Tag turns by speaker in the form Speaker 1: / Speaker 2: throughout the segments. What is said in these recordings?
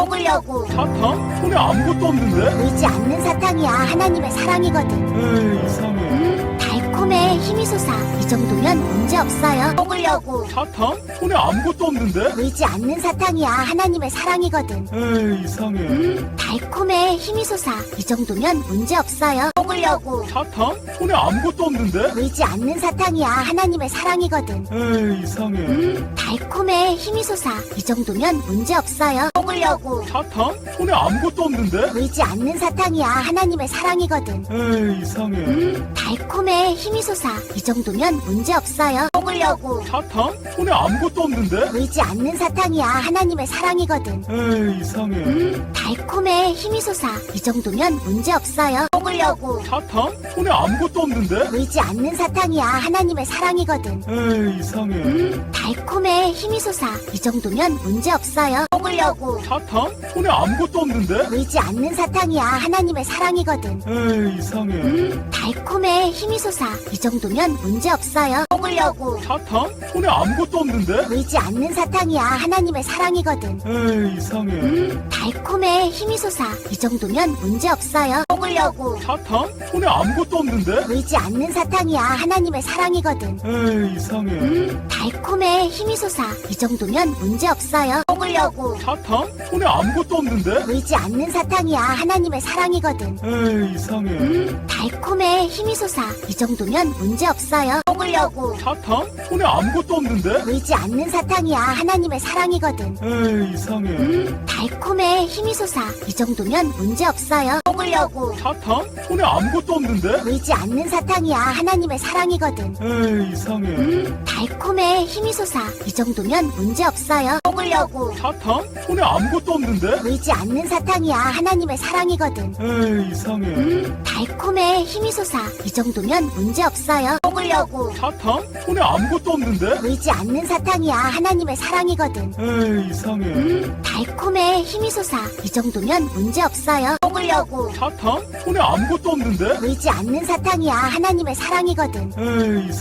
Speaker 1: 먹으려고.
Speaker 2: 사탕? 손에 아무것도 없는데?
Speaker 1: 보이지 않는 사탕이야. 하나님의 사랑이거든.
Speaker 2: 에이, 이상해.
Speaker 1: 달콤해. 힘이 솟아. 이 정도면 문제 없어요. 먹으려고.
Speaker 2: 사탕? 손에 아무것도 없는데?
Speaker 1: 보이지 않는 사탕이야. 하나님의 사랑이거든.
Speaker 2: 에이, 이상해.
Speaker 1: 달콤해. 힘이 솟아. 이 정도면 문제 없어요. 먹으려고.
Speaker 2: 사탕? 손에 아무것도 없는데?
Speaker 1: 보이지 않는 사탕이야. 하나님의 사랑이거든.
Speaker 2: 에이, 이상해.
Speaker 1: 달콤해. 힘이 솟아. 이 정도면 문제 없어요. 먹으려고.
Speaker 2: 사탕? 손에 아무것도 없는데?
Speaker 1: 보이지 않는 사탕이야. 하나님의 사랑이거든.
Speaker 2: 에이, 이상해.
Speaker 1: 달콤해. 힘이 솟아. 이 정도면 문제 없어요. 먹으려고.
Speaker 2: 사탕? 손에 아무것도 없는데?
Speaker 1: 보이지 않는 사탕이야. 하나님의 사랑이거든.
Speaker 2: 에이, 이상해.
Speaker 1: 달콤해. 힘이 솟아. 이 정도면 문제 없어요. 먹으려고.
Speaker 2: 사탕? 손에 아무것도 없는데?
Speaker 1: 보이지 않는 사탕이야. 하나님의 사랑이거든.
Speaker 2: 에이, 이상해.
Speaker 1: 달콤해. 힘이 솟아. 이 정도면 문제 없어요. 먹으려고.
Speaker 2: 사탕? 손에 아무것도 없는데?
Speaker 1: 보이지 않는 사탕이야. 하나님의 사랑이거든.
Speaker 2: 에이, 이상해.
Speaker 1: 달콤해. 힘이 솟아. 이 정도면 문제 없어요. 먹으려고.
Speaker 2: 사탕? 손에 아무것도 없는데?
Speaker 1: 보이지 않는 사탕이야. 하나님의 사랑이거든.
Speaker 2: 에이, 이상해.
Speaker 1: 달콤해. 힘이 솟아. 이 정도면 문제 없어요. 먹으려고.
Speaker 2: 사탕? 손에 아무것도 없는데?
Speaker 1: 보이지 않는 사탕이야. 하나님의 사랑이거든.
Speaker 2: 에이, 이상해.
Speaker 1: 달콤해. 힘이 솟아. 이 정도면 문제 없어요. 먹으려고.
Speaker 2: 사탕? 손에 아무것도 없는데?
Speaker 1: 보이지 않는 사탕이야. 하나님의 사랑이거든.
Speaker 2: 에이, 이상해.
Speaker 1: 달콤해. 힘이 솟아. 이 정도면 문제 없어요. 먹으려고.
Speaker 2: 사탕? 손에 아무것도 없는데?
Speaker 1: 보이지 않는 사탕이야. 하나님의 사랑이거든.
Speaker 2: 에이, 이상해.
Speaker 1: 달콤해. 힘이 솟아. 이 정도면 문제 없어요. 먹으려고.
Speaker 2: 사탕? 손에 아무것도 없는데?
Speaker 1: 보이지 않는 사탕이야. 하나님의 사랑이거든.
Speaker 2: 에이, 이상해.
Speaker 1: 달콤해. 힘이 솟아. 이 정도면 문제 없어요. 먹으려고.
Speaker 2: 사탕? 손에 아무것도 없는데?
Speaker 1: 보이지 않는 사탕이야. 하나님의 사랑이거든.
Speaker 2: 에이, 이상해.
Speaker 1: 달콤해. 힘이 솟아. 이 정도면 문제 없어요. 먹으려고.
Speaker 2: 사탕? 손에 아무것도 없는데?
Speaker 1: 보이지 않는 사탕이야. 하나님의 사랑이거든.
Speaker 2: 에이, 이상해.
Speaker 1: 달콤해. 힘이 솟아. 이 정도면 문제 없어요. 먹으려고.
Speaker 2: 사탕? 손에 아무것도 없는데?
Speaker 1: 보이지 않는 사탕이야. 하나님의 사랑이거든.
Speaker 2: 에이, 이상해.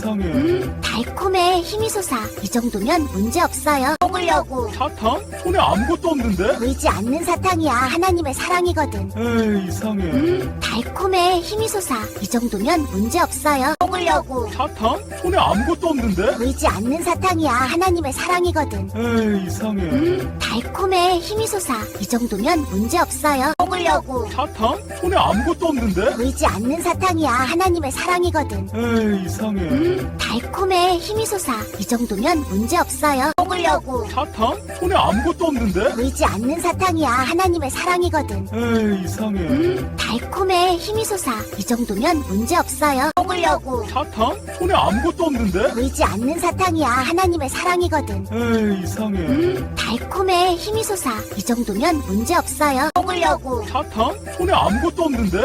Speaker 1: 달콤해. 힘이 솟아. 이 정도면 문제 없어요. 먹으려고.
Speaker 2: 사탕? 손에 아무것도 없는데?
Speaker 1: 보이지 않는 사탕이야. 하나님의 사랑이거든.
Speaker 2: 에이, 이상해.
Speaker 1: 달콤해. 힘이 솟아. 이 정도면 문제 없어요. 먹으려고.
Speaker 2: 사탕? 손에 아무것도 없는데?
Speaker 1: 보이지 않는 사탕이야. 하나님의 사랑이거든.
Speaker 2: 에이, 이상해.
Speaker 1: 달콤해. 힘이 솟아. 이 정도면 문제 없어요. 먹으려고.
Speaker 2: 사탕? 손에 아무것도 없는데?
Speaker 1: 보이지 않는 사탕이야. 하나님의 사랑이거든.
Speaker 2: 에이, 이상해.
Speaker 1: 달콤해. 힘이 솟아. 이 정도면 문제 없어요. 먹으려고.
Speaker 2: 사탕? 손에 아무것도 없는데?
Speaker 1: 보이지 않는 사탕이야. 하나님의 사랑이거든.
Speaker 2: 에이, 이상해.
Speaker 1: 달콤해. 힘이 솟아. 이 정도면 문제 없어요. 먹으려고.
Speaker 2: 사탕? 손에 아무것도 없는데?
Speaker 1: 보이지 않는 사탕이야. 하나님의 사랑이거든.
Speaker 2: 에이, 이상해.
Speaker 1: 달콤해. 힘이 솟아. 이 정도면 문제 없어요. 먹으려고.
Speaker 2: 사탕? 손에 아무것도 없는데?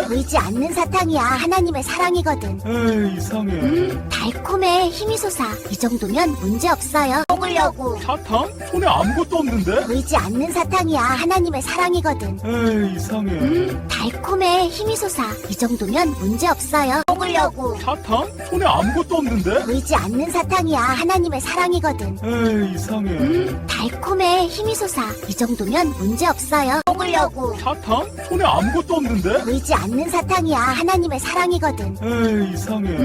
Speaker 1: 보이지 않는 사탕이야. 하나님의 사랑이거든.
Speaker 2: 에이, 이상해.
Speaker 1: 달콤해. 힘이 솟아. 이 정도면 문제 없어요. 먹으려고.
Speaker 2: 사탕? 손에 아무것도 없는데?
Speaker 1: 보이지 않는 사탕이야. 하나님의 사랑이거든.
Speaker 2: 에이, 이상해.
Speaker 1: 달콤해. 힘이 솟아. 이 정도면 문제 없어요. 먹으려고.
Speaker 2: 사탕? 손에 아무것도 없는데?
Speaker 1: 보이지 않는 사탕이야. 하나님의 사랑이거든.
Speaker 2: 에이, 이상해.
Speaker 1: 달콤해. 힘이 솟아. 이 정도면 문제 없어요. 먹으려고.
Speaker 2: 사탕? 손에 아무것도 없는데?
Speaker 1: 보이지 않는 사탕이야. 하나님의 사랑이거든.
Speaker 2: 에이, 이상해.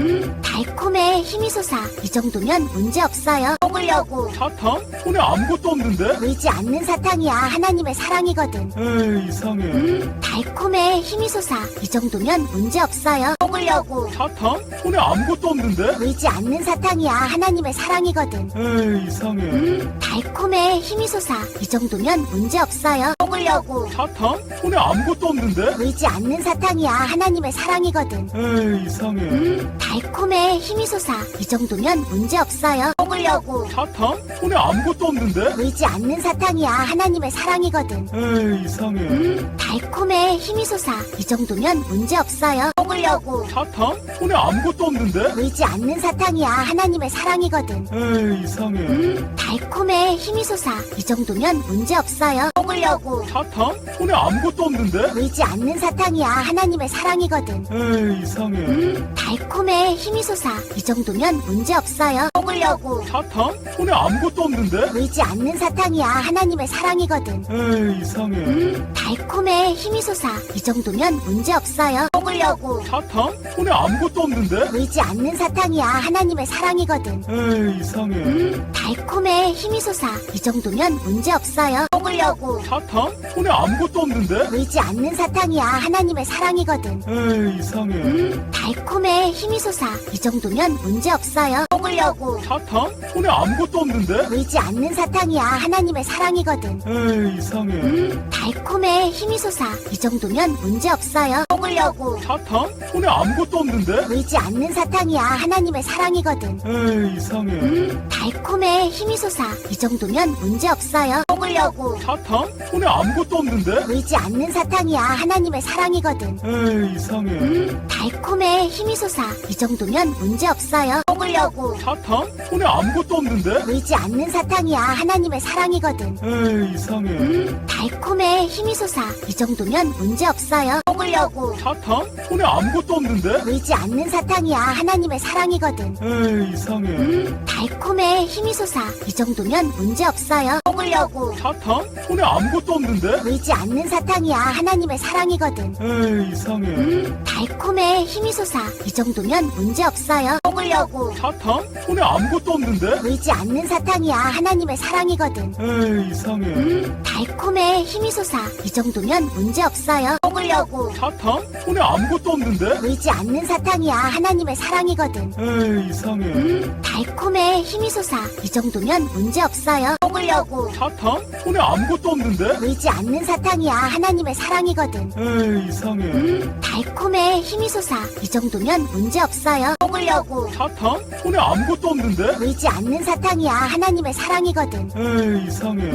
Speaker 1: 달콤해. 힘이 솟아. 이 정도면 문제 없어요. 먹으려고.
Speaker 2: 사탕? 손에 아무것도 없는데?
Speaker 1: 보이지 않는 사탕이야. 하나님의 사랑이거든.
Speaker 2: 에이, 이상해.
Speaker 1: 달콤해. 힘이 솟아. 이 정도면 문제 없어요. 먹으려고.
Speaker 2: 사탕? 손에 아무것도 없는데?
Speaker 1: 보이지 않는 사탕이야. 하나님의 사랑이거든.
Speaker 2: 에이, 이상해.
Speaker 1: 달콤해. 힘이 솟아. 이 정도면 문제 없어요. 먹으려고.
Speaker 2: 사탕? 손에 아무것도 없는데?
Speaker 1: 보이지 않는 사탕이야. 하나님의 사랑이거든.
Speaker 2: 에이, 이상해.
Speaker 1: 달콤해. 힘이 솟아. 이 정도면 문제 없어요. 먹으려고.
Speaker 2: 사탕? 손에 아무것도 없는데?
Speaker 1: 보이지 않는 사탕이야. 하나님의 사랑이거든.
Speaker 2: 에이, 이상해.
Speaker 1: 달콤해. 힘이 솟아. 이 정도면 문제 없어요. 먹으려고.
Speaker 2: 사탕? 손에 아무것도 없는데?
Speaker 1: 보이지 않는 사탕이야. 하나님의 사랑이거든.
Speaker 2: 에이, 이상해.
Speaker 1: 달콤해. 힘이 솟아. 이 정도면 문제 없어요. 먹으려고.
Speaker 2: 사탕? 사탕? 손에 아무것도 없는데?
Speaker 1: 보이지 않는 사탕이야. 하나님의 사랑이거든.
Speaker 2: 에이, 이상해.
Speaker 1: 달콤해. 힘이 솟아. 이 정도면 문제 없어요. 먹으려고.
Speaker 2: 사탕? 손에 아무것도 없는데?
Speaker 1: 보이지 않는 사탕이야. 하나님의 사랑이거든.
Speaker 2: 에이, 이상해.
Speaker 1: 달콤해. 힘이 솟아. 이 정도면 문제 없어요. 먹으려고.
Speaker 2: 사탕? 손에 아무것도 없는데?
Speaker 1: 보이지 않는 사탕이야. 하나님의 사랑이거든.
Speaker 2: 에이, 이상해.
Speaker 1: 달콤해. 힘이 솟아. 이 정도면 문제 없어요. 먹으려고.
Speaker 2: 사탕? 손에 아무것도 없는데?
Speaker 1: 보이지 않는 사탕이야. 하나님의 사랑이거든.
Speaker 2: 에이, 이상해.
Speaker 1: 달콤해. 힘이 솟아. 이 정도면 문제 없어요. 먹으려고.
Speaker 2: 사탕? 손에 아무것도 없는데?
Speaker 1: 보이지 않는 사탕이야. 하나님의 사랑이거든.
Speaker 2: 에이, 이상해.
Speaker 1: 달콤해. 힘이 솟아. 이 정도면 문제 없어요. 먹으려고.
Speaker 2: 사탕? 손에 아무것도 없는데?
Speaker 1: 보이지 않는 사탕이야. 하나님의 사랑이거든.
Speaker 2: 에이, 이상해.
Speaker 1: 달콤해. 힘이 솟아. 이 정도면 문제 없어요. 먹으려고.
Speaker 2: 사탕? 손에 아무것도 없는데?
Speaker 1: 보이지 않는 사탕이야. 하나님의 사랑이거든.
Speaker 2: 에이, 이상해.
Speaker 1: 달콤해. 힘이 솟아. 이 정도면 문제 없어요. 먹으려고.
Speaker 2: 사탕? 손에 아무것도 없는데?
Speaker 1: 보이지 않는 사탕이야. 하나님의 사랑이거든.
Speaker 2: 에이, 이상해.
Speaker 1: 달콤해. 힘이 솟아. 이 정도면 문제 없어요. 먹으려고.
Speaker 2: 사탕? 손에 아무것도 없는데?
Speaker 1: 보이지 않는 사탕이야. 하나님의 사랑이거든.
Speaker 2: 에이, 이상해.
Speaker 1: 달콤해. 힘이 솟아. 이 정도면 문제 없어요. 먹으려고.
Speaker 2: 사탕? 손에 아무것도 없는데?
Speaker 1: 보이지 않는 사탕이야. 하나님의 사랑이거든.
Speaker 2: 에이, 이상해.
Speaker 1: 달콤해. 힘이 솟아. 이 정도면 문제 없어요. 먹으려고.
Speaker 2: 사탕? 손에 아무것도 없는데?
Speaker 1: 보이지 않는 사탕이야. 하나님의 사랑이거든.
Speaker 2: 에이, 이상해.
Speaker 1: 달콤해. 힘이 솟아. 이 정도면 문제 없어요. 먹으려고.
Speaker 2: 사탕? 손에 아무것도 없는데?
Speaker 1: 보이지 않는 사탕이야. 하나님의 사랑이거든.
Speaker 2: 에이, 이상해.
Speaker 1: 달콤해. 힘이 솟아. 이 정도면 문제 없어요. 먹으려고.
Speaker 2: 사탕? 손에 아무것도 없는데?
Speaker 1: 보이지 않는 사탕이야. 하나님의 사랑이거든.
Speaker 2: 에이, 이상해.
Speaker 1: 달콤해. 힘이 솟아. 이 정도면 문제 없어요. 먹으려고.
Speaker 2: 사탕? 손에 아무것도 없는데?
Speaker 1: 보이지 않는 사탕이야. 하나님의 사랑이거든.
Speaker 2: 에이, 이상해.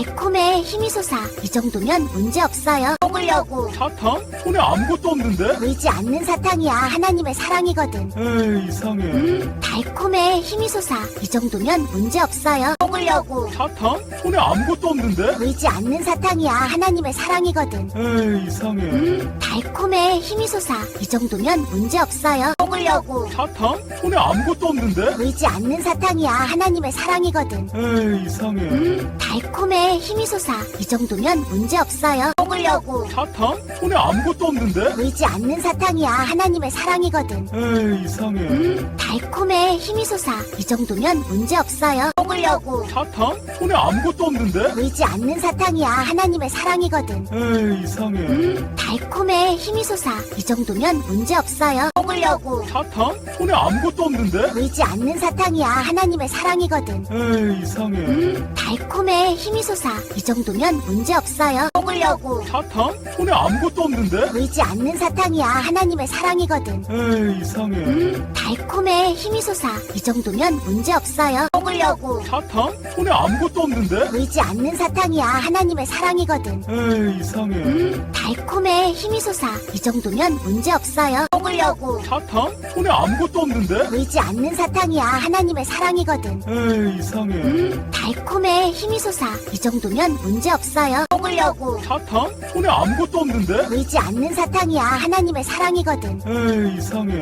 Speaker 1: 달콤해. 힘이 솟아. 이 정도면 문제 없어요. 먹으려고.
Speaker 2: 사탕? 손에 아무것도 없는데?
Speaker 1: 보이지 않는 사탕이야. 하나님의 사랑이거든.
Speaker 2: 에이, 이상해.
Speaker 1: 달콤해. 힘이 솟아. 이 정도면 문제 없어요. 먹으려고.
Speaker 2: 사탕? 손에 아무것도 없는데?
Speaker 1: 보이지 않는 사탕이야. 하나님의 사랑이거든.
Speaker 2: 에이, 이상해.
Speaker 1: 달콤해. 힘이 솟아. 이 정도면 문제 없어요. 먹으려고.
Speaker 2: 사탕? 손에 아무것도 없는데?
Speaker 1: 보이지 않는 사탕이야. 하나님의 사랑이거든.
Speaker 2: 에이, 이상해.
Speaker 1: 달콤해. 힘이 솟아. 이 정도면 문제 없어요. 먹으려고.
Speaker 2: 사탕? 손에 아무것도 없는데?
Speaker 1: 보이지 않는 사탕이야. 하나님의 사랑이거든.
Speaker 2: 에이, 이상해.
Speaker 1: 달콤해. 힘이 솟아. 이 정도면 문제 없어요. 먹으려고.
Speaker 2: 사탕? 손에 아무것도 없는데?
Speaker 1: 보이지 않는 사탕이야. 하나님의 사랑이거든.
Speaker 2: 에이, 이상해.
Speaker 1: 달콤해. 힘이 솟아. 이 정도면 문제 없어요. 먹으려고.
Speaker 2: 사탕? 손에 아무것도 없는데?
Speaker 1: 보이지 않는 사탕이야. 하나님의 사랑이거든.
Speaker 2: 에이, 이상해.
Speaker 1: 달콤해. 힘이 솟아. 이 정도면 문제 없어요. 먹으려고.
Speaker 2: 사탕? 손에 아무것도 없는데?
Speaker 1: 보이지 않는 사탕이야. 하나님의 사랑이거든.
Speaker 2: 에이, 이상해.
Speaker 1: 달콤해. 힘이 솟아. 이 정도면 문제 없어요. 먹으려고.
Speaker 2: 사탕? 손에 아무것도 없는데?
Speaker 1: 보이지 않는 사탕이야. 하나님의 사랑이거든.
Speaker 2: 에이, 이상해.
Speaker 1: 달콤해. 힘이 솟아. 이 정도면 문제 없어요. 먹으려고.
Speaker 2: 사탕? 손에 아무것도 없는데?
Speaker 1: 보이지 않는 사탕이야. 하나님의 사랑이거든.
Speaker 2: 에이, 이상해.
Speaker 1: 달콤해. 힘이 솟아. 이 정도면 문제 없어요. 먹으려고.
Speaker 2: 사탕? 손에 아무것도 없는데?
Speaker 1: 보이지 않는 사탕이야. 하나님의 사랑이거든.
Speaker 2: 에이, 이상해.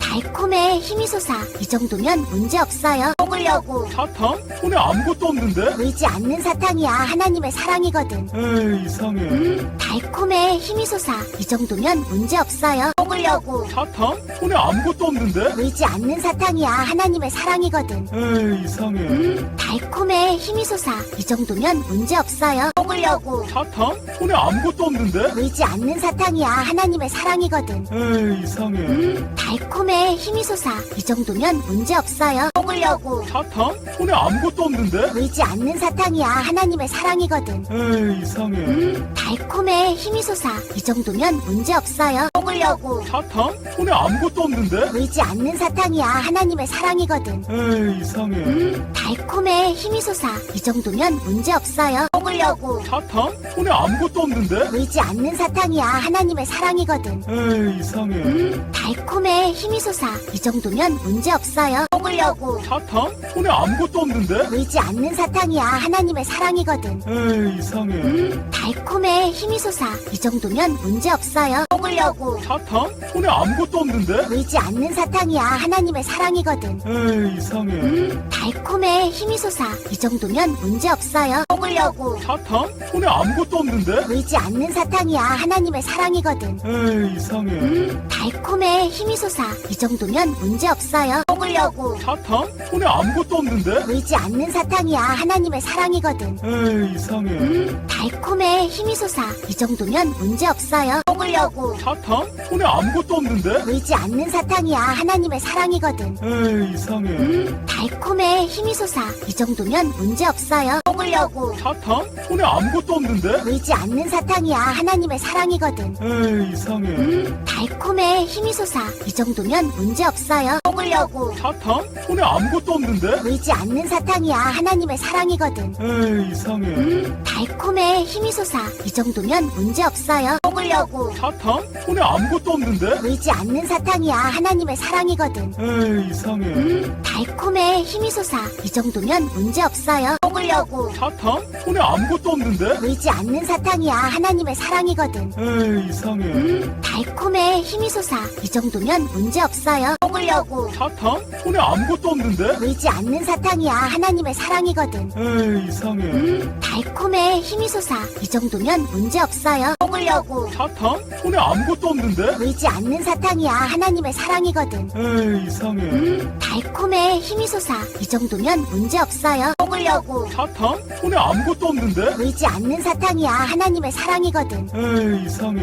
Speaker 1: 달콤해. 힘이 솟아. 이 정도면 문제 없어요. 먹으려고.
Speaker 2: 사탕? 손에 아무것도 없는데?
Speaker 1: 보이지 않는 사탕이야. 하나님의 사랑이거든.
Speaker 2: 에이, 이상해.
Speaker 1: 달콤해. 힘이 솟아. 이 정도면 문제 없어요. 먹으려고.
Speaker 2: 사탕? 손에 아무것도 없는데?
Speaker 1: 보이지 않는 사탕이야. 하나님의 사랑이거든.
Speaker 2: 에이, 이상해.
Speaker 1: 달콤해. 힘이 솟아. 이 정도면 문제 없어요. 먹으려고.
Speaker 2: 사탕? 손에 아무것도 없는데?
Speaker 1: 보이지 않는 사탕이야. 하나님의 사랑이거든.
Speaker 2: 에이, 이상해.
Speaker 1: 달콤해. 힘이 솟아. 이 정도면 문제 없어요. 먹으려고.
Speaker 2: 사탕? 손에 아무것도 없는데?
Speaker 1: 보이지 않는 사탕이야. 하나님의 사랑이거든.
Speaker 2: 에이, 이상해.
Speaker 1: 달콤해. 힘이 솟아. 이 정도면 문제 없어요. 먹으려고.
Speaker 2: 사탕? 손에 아무것도 없는데?
Speaker 1: 보이지 않는 사탕이야. 하나님의 사랑이거든.
Speaker 2: 에이, 이상해.
Speaker 1: 달콤해. 힘이 솟아. 이 정도면 문제 없어요. 먹으려고.
Speaker 2: 사탕? 손에 아무것도 없는데?
Speaker 1: 보이지 않는 사탕이야. 하나님의 사랑이거든.
Speaker 2: 에이, 이상해.
Speaker 1: 달콤해. 힘이 솟아. 이 정도면 문제 없어요. 먹으려고. 먹으려고.
Speaker 2: 사탕? 손에 아무것도 없는데?
Speaker 1: 보이지 않는 사탕이야. 하나님의 사랑이거든.
Speaker 2: 에이, 이상해.
Speaker 1: 달콤해. 힘이 솟아. 이 정도면 문제 없어요. 먹으려고.
Speaker 2: 사탕? 손에 아무것도 없는데?
Speaker 1: 보이지 않는 사탕이야. 하나님의 사랑이거든.
Speaker 2: 에이, 이상해.
Speaker 1: 달콤해. 힘이 솟아. 이 정도면 문제 없어요. 먹으려고.
Speaker 2: 사탕? 손에 아무것도 없는데?
Speaker 1: 보이지 않는 사탕이야. 하나님의 사랑이거든.
Speaker 2: 에이, 이상해.
Speaker 1: 달콤해. 힘이 솟아. 이 정도면 문제 없어요. 먹으려고.
Speaker 2: 사탕? 손에 아무것도 없는데?
Speaker 1: 보이지 않는 사탕이야. 하나님의 사랑이거든.
Speaker 2: 에이, 이상해.
Speaker 1: 달콤해. 힘이 솟아. 이 정도면 문제 없어요. 먹으려고.
Speaker 2: 사탕? 손에 아무것도 없는데?
Speaker 1: 보이지 않는 사탕이야. 하나님의 사랑이거든.
Speaker 2: 에이, 이상해.
Speaker 1: 달콤해. 힘이 솟아. 이 정도면 문제 없어요. 먹으려고.
Speaker 2: 사탕? 손에 아무것도 없는데?
Speaker 1: 보이지 않는 사탕이야. 하나님의 사랑이거든.
Speaker 2: 에이, 이상해.
Speaker 1: 달콤해. 힘이 솟아. 이 정도면 문제 없어요. 먹으려고.
Speaker 2: 사탕? 손에 아무것도 없는데?
Speaker 1: 보이지 않는 사탕이야. 하나님의 사랑이거든.
Speaker 2: 에이, 이상해.
Speaker 1: 달콤해. 힘이 솟아. 이 정도면 문제 없어요. 먹으려고.
Speaker 2: 사탕? 손에 아무것도 없는데?
Speaker 1: 보이지 않는 사탕이야. 하나님의 사랑이거든.
Speaker 2: 에이, 이상해.
Speaker 1: 달콤해. 힘이 솟아. 이 정도면 문제 없어요. 먹으려고.
Speaker 2: 사탕? 손에 아무것도 없는데?
Speaker 1: 보이지 않는 사탕이야. 하나님의 사랑이거든.
Speaker 2: 에이, 이상해.
Speaker 1: 달콤해. 힘이 솟아. 이 정도면 문제 없어요. 먹으려고.
Speaker 2: 사탕? 손에 아무것도 없는데?
Speaker 1: 보이지 않는 사탕이야. 하나님의 사랑이거든.
Speaker 2: 에이, 이상해.
Speaker 1: 달콤해. 힘이 솟아. 이 정도면 문제 없어요. 먹으려고.
Speaker 2: 사탕? 손에 아무것도 없는데?
Speaker 1: 보이지 않는 사탕이야. 하나님의 사랑이거든.
Speaker 2: 에이, 이상해.
Speaker 1: 달콤해. 힘이 솟아. 이 정도면 문제 없어요. 먹으려고.
Speaker 2: 사탕? 손에 아무것도 없는데?
Speaker 1: 보이지 않는 사탕이야. 하나님의 사랑이거든.
Speaker 2: 에이, 이상해.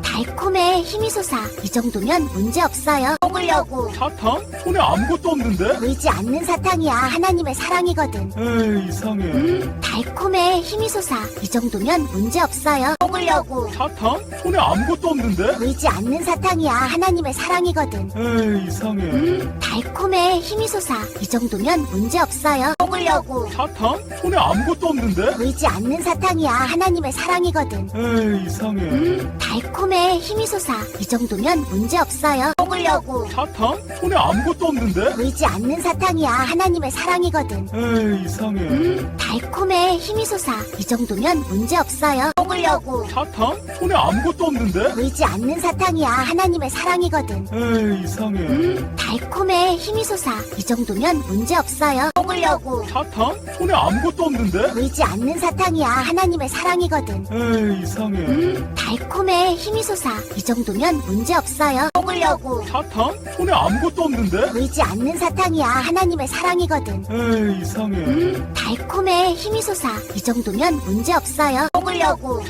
Speaker 1: 달콤해. 힘이 솟아. 이 정도면 문제 없어요. 먹으려고.
Speaker 2: 사탕? 손에 아무것도 없는데?
Speaker 1: 보이지 않는 사탕이야. 하나님의 사랑이거든.
Speaker 2: 에이, 이상해.
Speaker 1: 달콤해. 힘이 솟아. 이 정도면 문제 없어요. 먹으려고.
Speaker 2: 사탕? 손에 아무것도 없는데?
Speaker 1: 보이지 않는 사탕이야. 하나님의 사랑이거든.
Speaker 2: 에이, 이상해.
Speaker 1: 달콤해. 힘이 솟아. 이 정도면 문제 없어요. 먹으려고.
Speaker 2: 사탕? 손에 아무것도 없는데?
Speaker 1: 보이지 않는 사탕이야. 하나님의 사랑이거든.
Speaker 2: 에이, 이상해.
Speaker 1: 달콤해. 힘이 솟아. 이 정도면 문제 없어요. 먹으려고.
Speaker 2: 사탕? 손에 아무것도 없는데?
Speaker 1: 보이지 않는 사탕이야. 하나님의 사랑이거든.
Speaker 2: 에이, 이상해.
Speaker 1: 달콤해. 힘이 솟아. 이 정도면 문제 없어요. 먹으려고.
Speaker 2: 사탕? 손에 아무것도 없는데?
Speaker 1: 보이지 않는 사탕이야. 하나님의 사랑이거든.
Speaker 2: 에이, 이상해.
Speaker 1: 달콤해. 힘이 솟아. 이 정도면 문제 없어요. 먹으려고.
Speaker 2: 사탕? 손에 아무것도 없는데?
Speaker 1: 보이지 않는 사탕이야. 하나님의 사랑이거든.
Speaker 2: 에이, 이상해.
Speaker 1: 달콤해. 힘이 솟아. 이 정도면 문제 없어요. 먹으려고.
Speaker 2: 사탕? 손에 아무것도 없는데?
Speaker 1: 보이지 않는 사탕이야. 하나님의 사랑이거든.
Speaker 2: 에이, 이상해.
Speaker 1: 달콤해. 힘이 솟아. 이 정도면 문제 없어요. 먹으려고.
Speaker 2: 사탕? 손에 아무것도 없는데?
Speaker 1: 보이지 않는 사탕이야. 하나님의 사랑이거든.
Speaker 2: 에이, 이상해.
Speaker 1: 달콤해. 힘이 솟아. 이 정도면 문제 없어요. 먹으려고.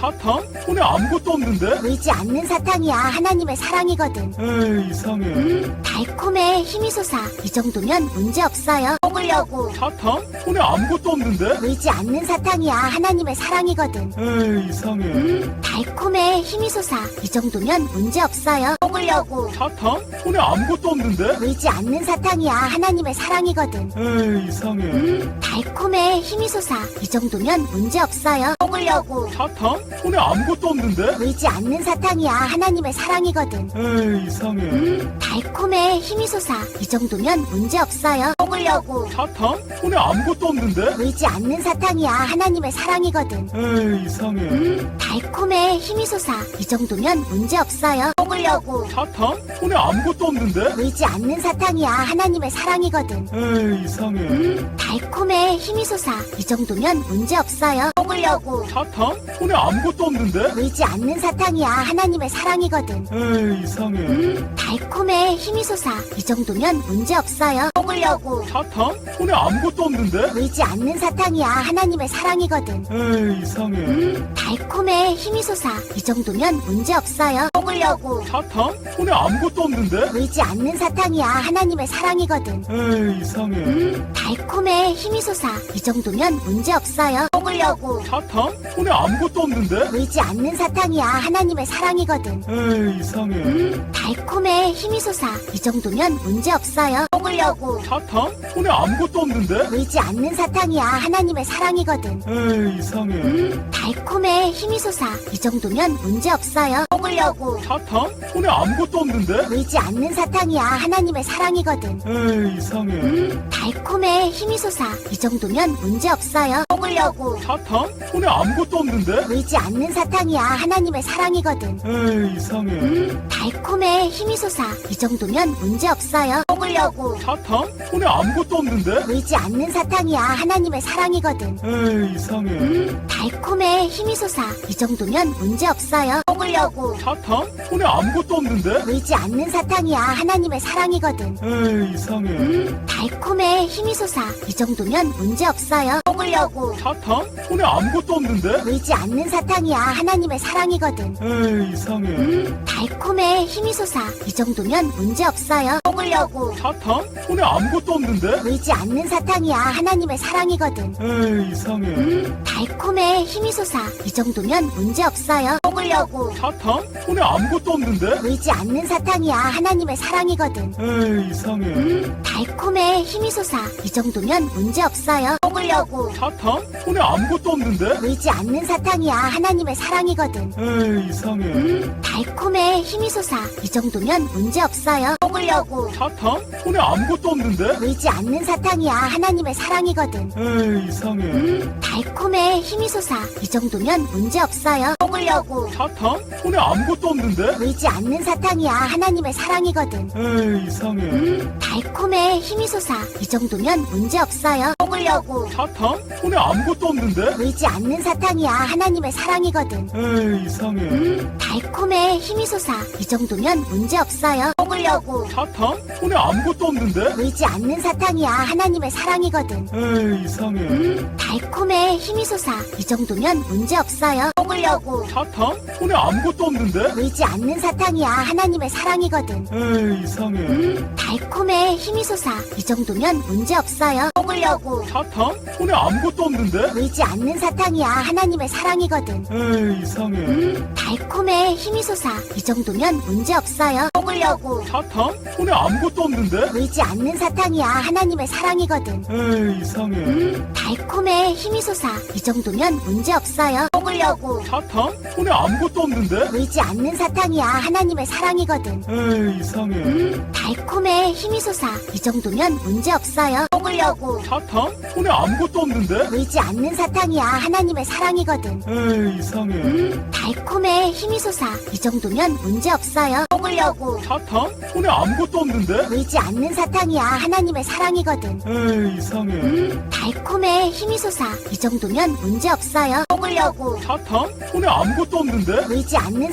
Speaker 2: 사탕? 손에 아무것도 없는데?
Speaker 1: 보이지 않는 사탕이야. 하나님의 사랑이거든.
Speaker 2: 에이, 이상해.
Speaker 1: 달콤해. 힘이 솟아. 이 정도면 문제 없어요. 먹으려고.
Speaker 2: 사탕? 손에 아무것도 없는데?
Speaker 1: 보이지 않는 사탕이야. 하나님의 사랑이거든.
Speaker 2: 에이, 이상해.
Speaker 1: 달콤해. 힘이 솟아. 이 정도면 문제 없어요. 먹으려고.
Speaker 2: 사탕? 손에 아무것도 없는데?
Speaker 1: 보이지 않는 사탕이야. 하나님의 사랑이거든.
Speaker 2: 에이, 이상해.
Speaker 1: 달콤해. 힘이 솟아. 이 정도면 문제 없어요. 먹으려고.
Speaker 2: 사탕? 손에 아무것도 없는데?
Speaker 1: 보이지 않는 사탕이야. 하나님의 사랑이거든.
Speaker 2: 에이, 이상해.
Speaker 1: 달콤해. 힘이 솟아. 이 정도면 문제 없어요. 먹으려고.
Speaker 2: 사탕? 손에 아무것도 없는데?
Speaker 1: 보이지 않는 사탕이야. 하나님의 사랑이거든.
Speaker 2: 에이, 이상해.
Speaker 1: 달콤해. 힘이 솟아. 이 정도면 문제 없어요. 먹으려고.
Speaker 2: 사탕? 손에 아무것도 없는데?
Speaker 1: 보이지 않는 사탕이야. 하나님의 사랑이거든.
Speaker 2: 에이, 이상해.
Speaker 1: 달콤해. 힘이 솟아. 이 정도면 문제 없어요. 먹으려고.
Speaker 2: 사탕? 손에 아무것도 없는데?
Speaker 1: 보이지 않는 사탕이야. 하나님의 사랑이거든.
Speaker 2: 에이, 이상해.
Speaker 1: 달콤해. 힘이 솟아. 이 정도면 문제 없어요. 먹으려고.
Speaker 2: 사탕? 손에 아무것도 없는데?
Speaker 1: 보이지 않는 사탕이야. 하나님의 사랑이거든.
Speaker 2: 에이, 이상해.
Speaker 1: 달콤해. 힘이 솟아. 이 정도면 문제 없어요. 먹으려고.
Speaker 2: 사탕? 손에 아무것도 없는데?
Speaker 1: 보이지 않는 사탕이야. 하나님의 사랑이거든.
Speaker 2: 에이, 이상해.
Speaker 1: 달콤해. 힘이 솟아. 이 정도면 문제 없어요. 먹으려고.
Speaker 2: 사탕? 손에 아무것도 없는데?
Speaker 1: 보이지 않는 사탕이야. 하나님의 사랑이거든.
Speaker 2: 에이, 이상해.
Speaker 1: 달콤해. 힘이 솟아. 이 정도면 문제 없어요. 먹으려고.
Speaker 2: 사탕? 손에 아무것도 없는데?
Speaker 1: 보이지 않는 사탕이야. 하나님의 사랑이거든.
Speaker 2: 에이, 이상해.
Speaker 1: 달콤해. 힘이 솟아. 이 정도면 문제 없어요. 먹으려고.
Speaker 2: 사탕? 손에 아무것도 없는데?
Speaker 1: 보이지 않는 사탕이야. 하나님의 사랑이거든.
Speaker 2: 에이, 이상해.
Speaker 1: 달콤해. 힘이 솟아. 이 정도면 문제 없어요. 먹으려고.
Speaker 2: 사탕? 손에 아무것도 없는데?
Speaker 1: 보이지 않는 사탕이야. 하나님의 사랑이거든.
Speaker 2: 에이, 이상해.
Speaker 1: 달콤해. 힘이 솟아. 이 정도면 문제 없어요. 먹으려고.
Speaker 2: 사탕? 손에 아무것도 없는데?
Speaker 1: 보이지 않는 사탕이야. 하나님의 사랑이거든.
Speaker 2: 에이, 이상해.
Speaker 1: 달콤해. 힘이 솟아. 이 정도면 문제 없어요. 먹으려고.
Speaker 2: 사탕? 손에 아무것도 없는데?
Speaker 1: 보이지 않는 사탕이야. 하나님의 사랑이거든.
Speaker 2: 에이, 이상해.
Speaker 1: 달콤해. 힘이 솟아. 이 정도면 문제 없어요. 먹으려고.
Speaker 2: 사탕? 손에 아무것도 없는데?
Speaker 1: 보이지 않는 사탕이야. 하나님의 사랑이거든.
Speaker 2: 에이, 이상해.
Speaker 1: 달콤해. 힘이 솟아. 이 정도면 문제 없어요. 먹으려고.
Speaker 2: 사탕? 손에 아무것도 없는데?
Speaker 1: 보이지 않는 사탕이야. 하나님의 사랑이거든.
Speaker 2: 에이, 이상해.
Speaker 1: 달콤해. 힘이 솟아. 이 정도면 문제 없어요. 먹으려고.
Speaker 2: 사탕? 손에 아무것도 없는데?
Speaker 1: 보이지 않는 사탕이야. 하나님의 사랑이거든.
Speaker 2: 에이, 이상해.
Speaker 1: 달콤해. 힘이 솟아. 이 정도면 문제 없어요. 먹으려고.
Speaker 2: 사탕? 손에 아무것도 없는데?
Speaker 1: 보이지 않는 사탕이야. 하나님의 사랑이거든.
Speaker 2: 에이, 이상해.
Speaker 1: 달콤해. 힘이 솟아. 이 정도면 문제 없어요. 먹으려고.
Speaker 2: 사탕? 손에 아무것도 없는데?
Speaker 1: 보이지 않는 사탕이야. 하나님의 사랑이거든.
Speaker 2: 에이, 이상해.
Speaker 1: 달콤해. 힘이 솟아. 이 정도면 문제 없어요. 먹으려고.
Speaker 2: 사탕? 손에 아무것도 없는데?
Speaker 1: 보이지 않는 사탕이야. 하나님의 사랑이거든.
Speaker 2: 에이, 이상해.
Speaker 1: 달콤해. 힘이 솟아. 이 정도면 문제 없어요. 먹으려고.
Speaker 2: 사탕? 손에 아무것도 없는데?
Speaker 1: 보이지 않는 사탕이야. 하나님의 사랑이거든.
Speaker 2: 에이, 이상해.
Speaker 1: 달콤해. 힘이 솟아. 이 정도면 문제 없어요. 먹으려고.
Speaker 2: 사탕? 손에 아무것도 없는데?
Speaker 1: 보이지 않는 사탕이야. 하나님의 사랑이거든.
Speaker 2: 에이, 이상해.
Speaker 1: 달콤해. 힘이 솟아. 이 정도면 문제 없어요. 먹으려고.
Speaker 2: 사탕? 손에 아무것도 없는데?
Speaker 1: 보이지 않는 사탕이야. 하나님의 사랑이거든.
Speaker 2: 에이, 이상해.
Speaker 1: 달콤해. 힘이 솟아. 이 정도면 문제 없어요. 먹으려고.
Speaker 2: 사탕? 손에 아무것도 없는데?
Speaker 1: 보이지 않는 사탕이야. 하나님의 사랑이거든.
Speaker 2: 에이, 이상해.
Speaker 1: 달콤해. 힘이 솟아. 이 정도면 문제 없어요. 먹으려고.
Speaker 2: 사탕? 손에 아무것도 없는데?
Speaker 1: 보이지 않는 사탕이야. 하나님의 사랑이거든.
Speaker 2: 에이, 이상해.
Speaker 1: 달콤해. 힘이 솟아. 이 정도면 문제 없어요. 먹으려고.
Speaker 2: 사탕? 손에 아무것도 없는데?
Speaker 1: 보이지 않는 사탕이야. 하나님의 사랑이거든.
Speaker 2: 에이, 이상해.
Speaker 1: 달콤해. 힘이 솟아. 이 정도면 문제 없어요. 먹으려고.
Speaker 2: 사탕? 손에 아무것도 없는데?
Speaker 1: 보이지 않는 사탕이야. 하나님의 사랑이거든.
Speaker 2: 에이, 이상해.
Speaker 1: 달콤해. 힘이 솟아. 이 정도면 문제 없어요. 먹으려고.
Speaker 2: 사탕? 손에 아무것도 없는데?
Speaker 1: 보이지 않는 사탕이야. 하나님의 사랑이거든.
Speaker 2: 에이, 이상해.
Speaker 1: 달콤해. 힘이 솟아. 이 정도면 문제 없어요. 먹으려고.
Speaker 2: 사탕? 손에 아무것도 없는데?
Speaker 1: 보이지 않는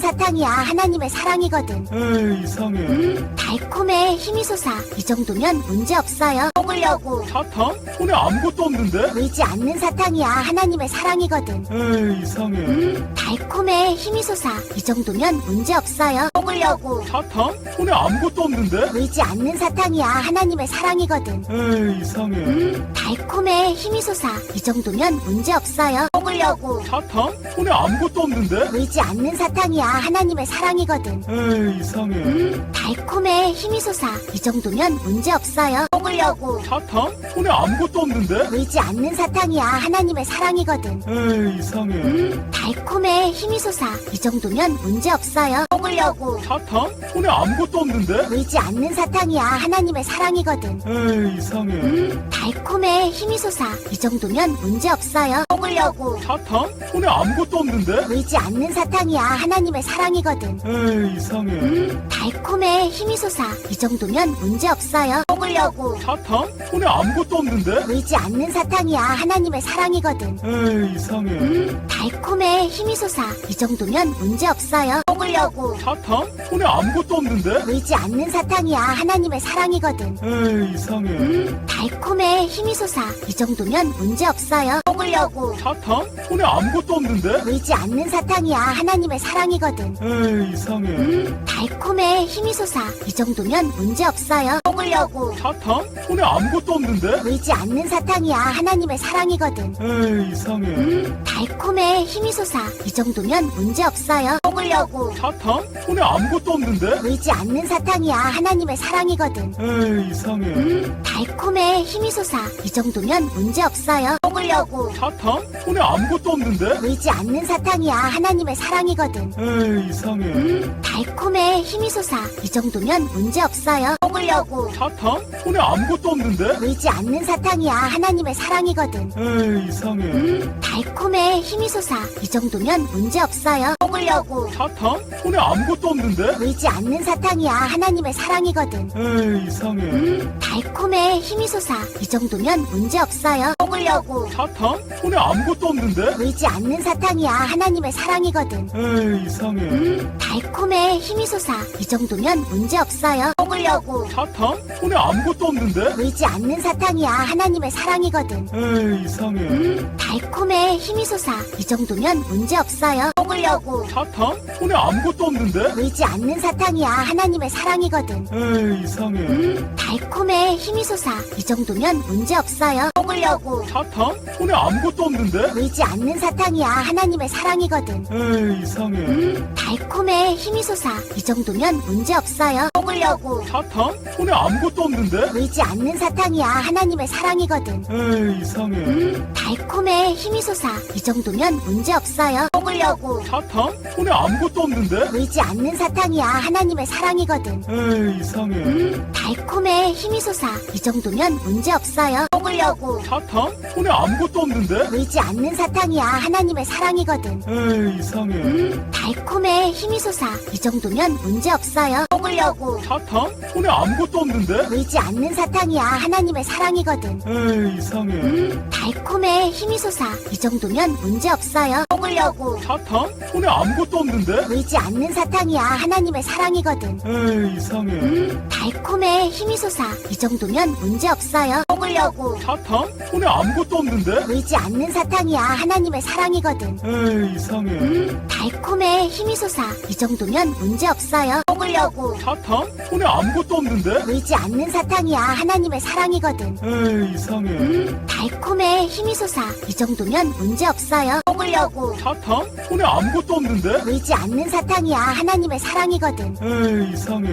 Speaker 1: 사탕이야. 하나님의 사랑이거든.
Speaker 2: 에이, 이상해.
Speaker 1: 달콤해. 힘이 솟아. 이 정도면 문제 없어요. 먹으려고.
Speaker 2: 사탕? 손에 아무것도 없는데?
Speaker 1: 보이지 않는 사탕이야. 하나님의 사랑이거든.
Speaker 2: 에이, 이상해.
Speaker 1: 달콤해. 힘이 솟아. 이 정도면 문제 없어요. 먹으려고.
Speaker 2: 사탕? 손에 아무것도 없는데?
Speaker 1: 보이지 않는 사탕이야. 하나님의 사랑이거든.
Speaker 2: 에이, 이상해.
Speaker 1: 달콤해. 힘이 솟아. 이 정도면 문제 없어요. 먹으려고.
Speaker 2: 사탕? 손에 아무것도 없는데?
Speaker 1: 보이지 않는 사탕이야. 하나님의 사랑이거든.
Speaker 2: 에이, 이상해.
Speaker 1: 달콤해. 힘이 솟아. 이 정도면 문제 없어요. 먹으려고.
Speaker 2: 사탕? 손에 아무것도 없는데?
Speaker 1: 보이지 않는 사탕이야. 하나님의 사랑이거든.
Speaker 2: 에이, 이상해.
Speaker 1: 달콤해. 힘이 솟아. 이 정도면 문제 없어요. 먹으려고.
Speaker 2: 사탕? 손에 아무것도 없는데?
Speaker 1: 보이지 않는 사탕이야. 하나님의 사랑이거든.
Speaker 2: 에이, 이상해.
Speaker 1: 달콤해. 힘이 솟아. 이 정도면 문제 없어요. 먹으려고.
Speaker 2: 사탕? 손에 아무것도 없는데?
Speaker 1: 보이지 않는 사탕이야. 하나님의 사랑이거든.
Speaker 2: 에이, 이상해.
Speaker 1: 달콤해. 힘이 솟아. 이 정도면 문제 없어요. 먹으려고.
Speaker 2: 사탕? 손에 아무것도 없는데?
Speaker 1: 보이지 않는 사탕이야. 하나님의 사랑이거든.
Speaker 2: 에이, 이상해.
Speaker 1: 달콤해. 힘이 솟아. 이 정도면 문제 없어요. 먹으려고.
Speaker 2: 사탕? 손에 아무것도 없는데?
Speaker 1: 보이지 않는 사탕이야. 하나님의 사랑이거든.
Speaker 2: 에이, 이상해.
Speaker 1: 달콤해. 힘이 솟아. 이 정도면 문제 없어요. 먹으려고.
Speaker 2: 사탕? 손에 아무것도 없는데?
Speaker 1: 보이지 않는 사탕이야. 하나님의 사랑이거든.
Speaker 2: 에이, 이상해.
Speaker 1: 달콤해. 힘이 솟아. 이 정도면 문제 없어요. 먹으려고.
Speaker 2: 사탕? 손에 아무것도 없는데?
Speaker 1: 보이지 않는 사탕이야. 하나님의 사랑이거든.
Speaker 2: 에이, 이상해.
Speaker 1: 달콤해. 힘이 솟아. 이 정도면 문제 없어요. 먹으려고.
Speaker 2: 사탕? 손에 아무것도 없는데?
Speaker 1: 보이지 않는 사탕이야. 하나님의 사랑이거든.
Speaker 2: 에이, 이상해.
Speaker 1: 달콤해. 힘이 솟아. 이 정도면 문제 없어요. 먹으려고.
Speaker 2: 사탕? 손에 아무것도 없는데?
Speaker 1: 보이지 않는 사탕이야. 하나님의 사랑이거든.
Speaker 2: 에이, 이상해.
Speaker 1: 달콤해. 힘이 솟아. 이 정도면 문제 없어요. 먹으려고.
Speaker 2: 사탕? 손에 아무것도 없는데?
Speaker 1: 보이지 않는 사탕이야. 하나님의 사랑이거든.
Speaker 2: 에이, 이상해.
Speaker 1: 달콤해. 힘이 솟아. 이 정도면 문제 없어요. 먹으려고.
Speaker 2: 사탕? 손에 아무것도 없는데?
Speaker 1: 보이지 않는 사탕이야. 하나님의 사랑이거든.
Speaker 2: 에이, 이상해.
Speaker 1: 달콤해. 힘이 솟아. 이 정도면 문제 없어요. 먹으려고.
Speaker 2: 사탕? 손에 아무것도 없는데?
Speaker 1: 보이지 않는 사탕이야. 하나님의 사랑이거든.
Speaker 2: 에이, 이상해.
Speaker 1: 달콤해. 힘이 솟아. 이 정도면 문제 없어요. 먹으려고.
Speaker 2: 사탕? 손에 아무것도 없는데?
Speaker 1: 보이지 않는 사탕이야. 하나님의 사랑이거든.
Speaker 2: 에이, 이상해.
Speaker 1: 달콤해. 힘이 솟아. 이 정도면 문제 없어요. 먹으려고.
Speaker 2: 사탕? 손에 아무것도 없는데?
Speaker 1: 보이지 않는 사탕이야. 하나님의 사랑이거든.
Speaker 2: 에이, 이상해.
Speaker 1: 달콤해. 힘이 솟아. 이 정도면 문제 없어요. 먹으려고.
Speaker 2: 사탕? 손에 아무것도 없는데?
Speaker 1: 보이지 않는 사탕이야. 하나님의 사랑이거든.
Speaker 2: 에이, 이상해.
Speaker 1: 달콤해. 힘이 솟아. 이 정도면 문제 없어요. 먹으려고.
Speaker 2: 사탕? 손에 아무것도 없는데?
Speaker 1: 보이지 않는 사탕이야. 하나님의 사랑이거든.
Speaker 2: 에이, 이상해.
Speaker 1: 달콤해. 힘이 솟아. 이 정도면 문제 없어요. 먹으려고.
Speaker 2: 사탕? 손에 아무것도 없는데?
Speaker 1: 보이지 않는 사탕이야. 하나님의 사랑이거든.
Speaker 2: 에이, 이상해.
Speaker 1: 달콤해. 힘이 솟아. 이 정도면 문제 없어요. 먹으려고.
Speaker 2: 사탕? 손에 아무것도 없는데?
Speaker 1: 보이지 않는 사탕이야. 하나님의 사랑이거든.
Speaker 2: 에이, 이상해.
Speaker 1: 달콤해. 힘이 솟아. 이 정도면 문제 없어요. 먹으려고.
Speaker 2: 사탕? 손에 아무것도 없는데?
Speaker 1: 보이지 않는 사탕이야. 하나님의 사랑이거든.
Speaker 2: 에이, 이상해.
Speaker 1: 달콤해. 힘이 솟아. 이 정도면 문제 없어요. 먹으려고.
Speaker 2: 사탕? 손에 아무것도 없는데?
Speaker 1: 보이지 않는 사탕이야. 하나님의 사랑이거든.
Speaker 2: 에이, 이상해.
Speaker 1: 달콤해. 힘이 솟아. 이 정도면 문제 없어요. 먹으려고.
Speaker 2: 사탕? 손에 아무것도 없는데?
Speaker 1: 보이지 않는 사탕이야. 하나님의 사랑이거든.
Speaker 2: 에이, 이상해.
Speaker 1: 달콤해. 힘이 솟아. 이 정도면 문제 없어요. 먹으려고.
Speaker 2: 사탕? 손에 아무것도 없는데?
Speaker 1: 보이지 않는 사탕이야. 하나님의 사랑이거든.
Speaker 2: 에이, 이상해.
Speaker 1: 달콤해. 힘이 솟아. 이 정도면 문제 없어요. 먹으려고.
Speaker 2: 사탕? 손에 아무것도 없는데?
Speaker 1: 보이지 않는 사탕이야. 하나님의 사랑이거든.
Speaker 2: 에이, 이상해.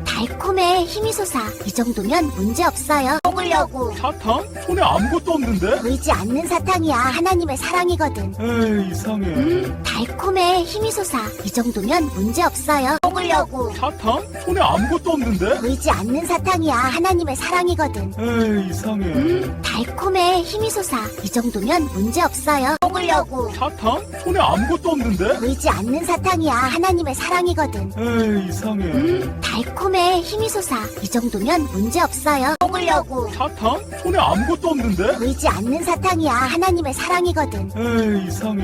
Speaker 1: 달콤해. 힘이 솟아. 이 정도면 문제 없어요. 먹으려고.
Speaker 2: 사탕? 손에 아무것도 없는데?
Speaker 1: 보이지 않는 사탕이야. 하나님의 사랑이거든.
Speaker 2: 에이, 이상해.
Speaker 1: 달콤해. 힘이 솟아. 이 정도면 문제 없어요. 먹으려고.
Speaker 2: 사탕? 손에 아무것도 없는데?
Speaker 1: 보이지 않는 사탕이야. 하나님의 사랑이거든.
Speaker 2: 에이, 이상해.
Speaker 1: 달콤해. 힘이 솟아. 이 정도면 문제 없어요. 먹으려고.
Speaker 2: 사탕? 손에 아무것도 없는데?
Speaker 1: 보이지 않는 사탕이야. 하나님의 사랑이거든.
Speaker 2: 에이, 이상해.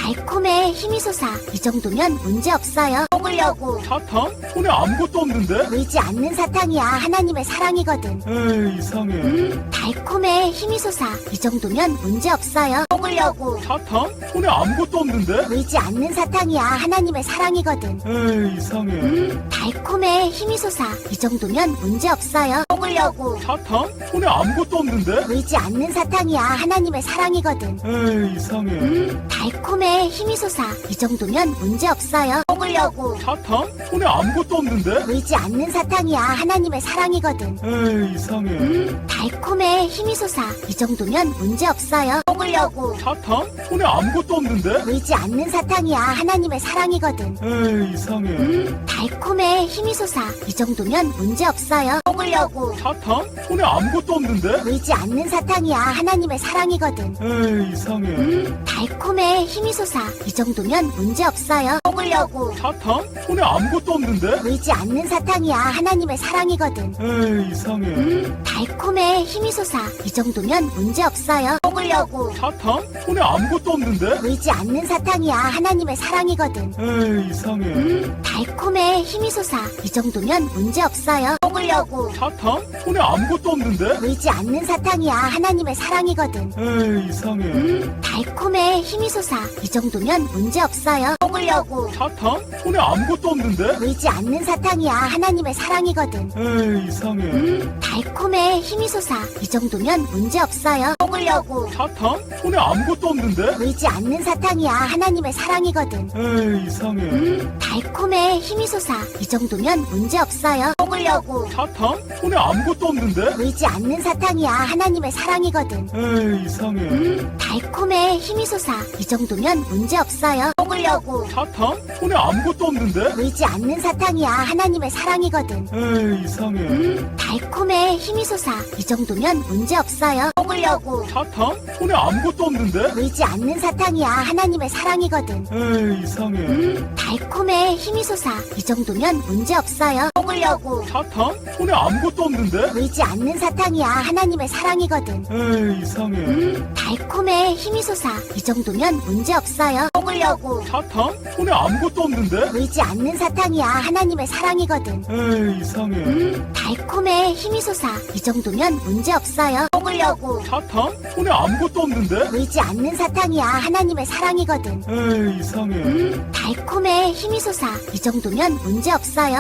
Speaker 1: 달콤해. 힘이 솟아. 이 정도면 문제 없어요. 먹으려고.
Speaker 2: 사탕? 손에 아무것도 없는데?
Speaker 1: 보이지 않는 사탕이야. 하나님의 사랑이거든.
Speaker 2: 에이, 이상해.
Speaker 1: 달콤해. 힘이 솟아. 이 정도면 문제 없어요. 먹으려고.
Speaker 2: 사탕? 손에 아무것도 없는데?
Speaker 1: 보이지 않는 사탕이야. 하나님의 사랑이거든.
Speaker 2: 에이, 이상해.
Speaker 1: 달콤해. 힘이 솟아. 이 정도면 문제 없어요. 먹으려고.
Speaker 2: 사탕? 손에 아무것도 없는데?
Speaker 1: 보이지 않는 사탕이야. 하나님의 사랑이거든.
Speaker 2: 에이, 이상해.
Speaker 1: 달콤해. 힘이 솟아. 이 정도면 문제 없어요. 먹으려고.
Speaker 2: 사탕? 손에 아무것도 없는데?
Speaker 1: 보이지 않는 사탕이야. 하나님의 사랑이거든.
Speaker 2: 에이, 이상해.
Speaker 1: 달콤해. 힘이 솟아. 이 정도면 문제 없어요. 먹으려고.
Speaker 2: 사탕? 손에 아무것도 없는데?
Speaker 1: 보이지 않는 사탕이야. 하나님의 사랑이거든.
Speaker 2: 에이, 이상해.
Speaker 1: 달콤해. 힘이 솟아. 이 정도면 문제 없어요. 먹으려고.
Speaker 2: 사탕? 손에 아무것도 없는데?
Speaker 1: 보이지 않는 사탕이야. 하나님의 사랑이거든.
Speaker 2: 에이, 이상해.
Speaker 1: 달콤해. 힘이 솟아. 이 정도면 문제 없어요. 먹으려고.
Speaker 2: 사탕? 손에 아무것도 없는데?
Speaker 1: 보이지 않는 사탕이야. 하나님의 사랑이거든.
Speaker 2: 에이, 이상해.
Speaker 1: 달콤해. 힘이 솟아. 이 정도면 문제 없어요. 먹으려고.
Speaker 2: 사탕? 손에 아무것도 없는데?
Speaker 1: 보이지 않는 사탕이야. 하나님의 사랑이거든.
Speaker 2: 에이, 이상해.
Speaker 1: 달콤해. 힘이 솟아. 이 정도면 문제 없어요. 먹으려고.
Speaker 2: 사탕? 손에 아무것도 없는데?
Speaker 1: 보이지 않는 사탕이야. 하나님의 사랑이거든.
Speaker 2: 에이, 이상해.
Speaker 1: 달콤해. 힘이 솟아. 이 정도면 문제 없어요. 먹으려고.
Speaker 2: 사탕? 손에 아무것도 없는데?
Speaker 1: 보이지 않는 사탕이야. 하나님의 사랑이거든.
Speaker 2: 에이, 이상해.
Speaker 1: 달콤해. 힘이 솟아. 이 정도면 문제 없어요. 먹으려고.
Speaker 2: 사탕? 손에 아무것도 없는데?
Speaker 1: 보이지 않는 사탕이야. 하나님의 사랑이거든.
Speaker 2: 에이, 이상해.
Speaker 1: 달콤해. 힘이 솟아. 이 정도면 문제 없어요. 먹으려고.
Speaker 2: 사탕? 손에 아무것도 없는데?
Speaker 1: 보이지 않는 사탕이야. 하나님의 사랑이거든.
Speaker 2: 에이, 이상해.
Speaker 1: 달콤해. 힘이 솟아. 이 정도면 문제 없어요. 먹으려고.
Speaker 2: 사탕? 손에 아무것도 없는데?
Speaker 1: 보이지 않는 사탕이야. 하나님의 사랑이거든.
Speaker 2: 에이, 이상해.
Speaker 1: 달콤해. 힘이 솟아. 이 정도면 문제 없어요. 먹으려고.
Speaker 2: 사탕? 손에 아무것도 없는데?
Speaker 1: 보이지 않는 사탕이야. 하나님의 사랑이거든.
Speaker 2: 에이, 이상해.
Speaker 1: 달콤해. 힘이 솟아. 이 정도면 문제 없어요. 먹으려고.
Speaker 2: 사탕? 손에 아무것도 없는데?
Speaker 1: 보이지 않는 사탕이야. 하나님의 사랑이거든.
Speaker 2: 에이, 이상해.
Speaker 1: 달콤해. 힘이 솟아. 이 정도면 문제 없어요. 먹으려고.
Speaker 2: 사탕? 손에 아무것도 없는데?
Speaker 1: 보이지 않는 사탕이야. 하나님의 사랑이거든.
Speaker 2: 에이, 이상해.
Speaker 1: 달콤해. 힘이 솟아. 이 정도면 문제 없어요. 먹으려고.
Speaker 2: 사탕? 손에 아무것도 없는데?
Speaker 1: 보이지 않는 사탕이야. 하나님의 사랑이거든.
Speaker 2: 에이, 이상해.
Speaker 1: 달콤해. 힘이 솟아. 이 정도면 문제 없어요.